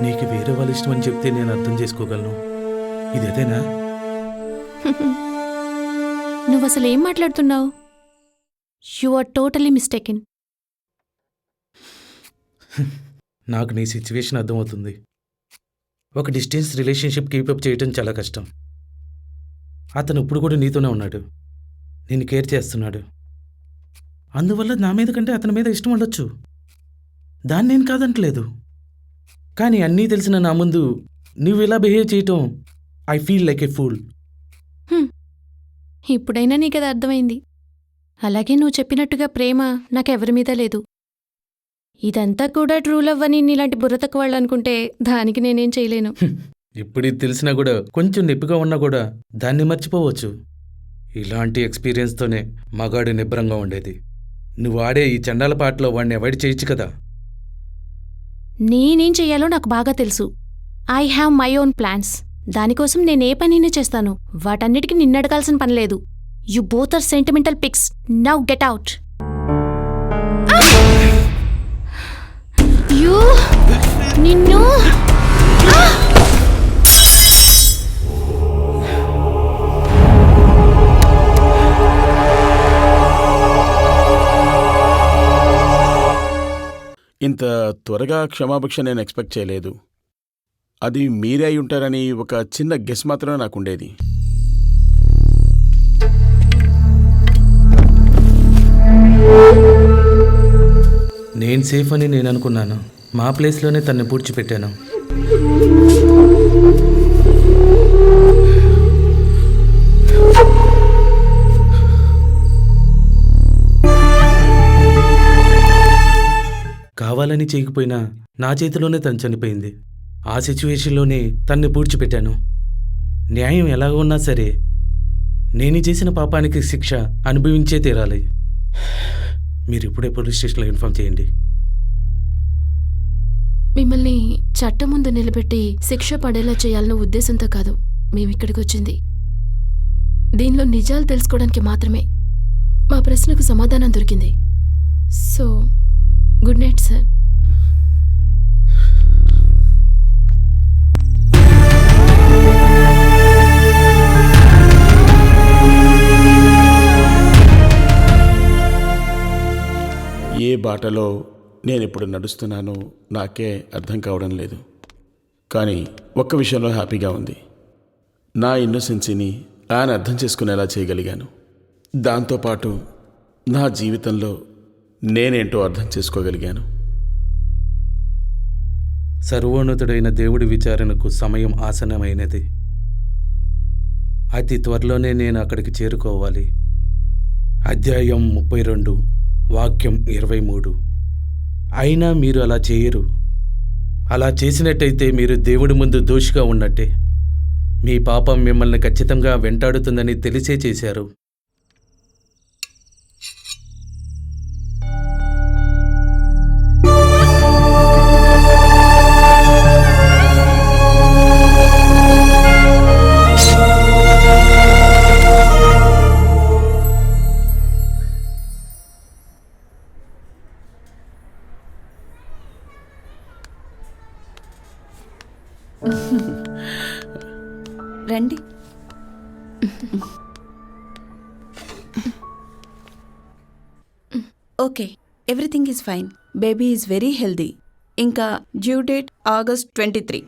నీకు వేరే వాళ్ళ ఇష్టం అని చెప్తే నేను అర్థం చేసుకోగలను. ఇదేనా? నువ్వు అసలు ఏం మాట్లాడుతున్నావు? You are totally mistaken. నాకు నీ సిచ్యువేషన్ అర్థమవుతుంది. ఒక డిస్టెన్స్ రిలేషన్షిప్ కీపప్ చేయటం చాలా కష్టం. అతను ఇప్పుడు కూడా నీతోనే ఉన్నాడు, నేను కేర్ చేస్తున్నాడు. అందువల్ల నా మీద కంటే అతని మీద ఇష్టం ఉండొచ్చు, దాన్ని నేను కాదంటలేదు. కానీ అన్నీ తెలిసిన నా ముందు నువ్వు ఇలా బిహేవ్ చేయటం I feel like A pool. ఇప్పుడైనా నీకది అర్థమైంది. అలాగే నువ్వు చెప్పినట్టుగా ప్రేమ నాకెవరి మీద లేదు. ఇదంతా కూడా ట్రూ లవ్ అని నీలాంటి బుర్రతక్క వాళ్ళు అనుకుంటే దానికి నేనేం చేయలేను. ఇప్పుడు ఇది తెలిసినా కూడా కొంచెం నొప్పిగా ఉన్నా కూడా దాన్ని మర్చిపోవచ్చు. ఇలాంటి ఎక్స్పీరియన్స్తోనే మగాడు నిబ్రంగా ఉండేది. నువ్వు ఆడే ఈ చండాల పాటలో వాడిని అవాయిడ్ చేయొచ్చు కదా. నేనేం చెయ్యాలో నాకు బాగా తెలుసు. I have my own plans. దానికోసం నేనే పనైనా చేస్తాను. వాటన్నిటికీ నిన్నడగాల్సిన పనిలేదు. You both are sentimental picks. Now get out. You నిన్ను ఇంత త్వరగా క్షమాభిక్ష నేను ఎక్స్పెక్ట్ చేయలేదు. అది మీరే అయి ఉంటారని ఒక చిన్న గెస్ మాత్రమే నాకుండేది. నేను సేఫ్ అని నేను అనుకున్నాను. మా ప్లేస్లోనే తన్ని పూడ్చిపెట్టాను. కావాలని చేయకపోయినా నా చేతిలోనే తను చనిపోయింది. ఆ సిచ్యువేషన్లోనే తన్ని పూడ్చిపెట్టాను. న్యాయం ఎలాగ ఉన్నా సరే నేను చేసిన పాపానికి శిక్ష అనుభవించే తీరాలి. మీరు ఇప్పుడే పోలీస్ స్టేషన్లో ఇన్ఫార్మ్ చేయండి. మిమ్మల్ని చట్టం ముందు నిలబెట్టి శిక్ష పడేలా చేయాలన్న ఉద్దేశంతో కాదు మేమిక్కడికి వచ్చింది. దీనిలో నిజాలు తెలుసుకోవడానికి మాత్రమే. మా ప్రశ్నకు సమాధానం దొరికింది. So good night sir. ఏ బాటలో నేనిప్పుడు నడుస్తున్నానో నాకే అర్థం కావడం లేదు. కానీ ఒక్క విషయంలో హ్యాపీగా ఉంది. నా ఇన్నోసెన్సీని ఆయన అర్థం చేసుకునేలా చేయగలిగాను. దాంతోపాటు నా జీవితంలో నేనేంటో అర్థం చేసుకోగలిగాను. సర్వోన్నతుడైన దేవుడి విచారణకు సమయం ఆసన్నమైనది. అతి త్వరలోనే నేను అక్కడికి చేరుకోవాలి. అధ్యాయం 32 వాక్యం 23. అయినా మీరు అలా చేయరు. అలా చేసినట్టయితే మీరు దేవుడి ముందు దోషిగా ఉన్నట్టే. మీ పాపం మిమ్మల్ని ఖచ్చితంగా వెంటాడుతుందని తెలిసే చేశారు. రండి. Okay, everything is fine. Baby is very healthy. ఇంకా డ్యూ డేట్ August 23.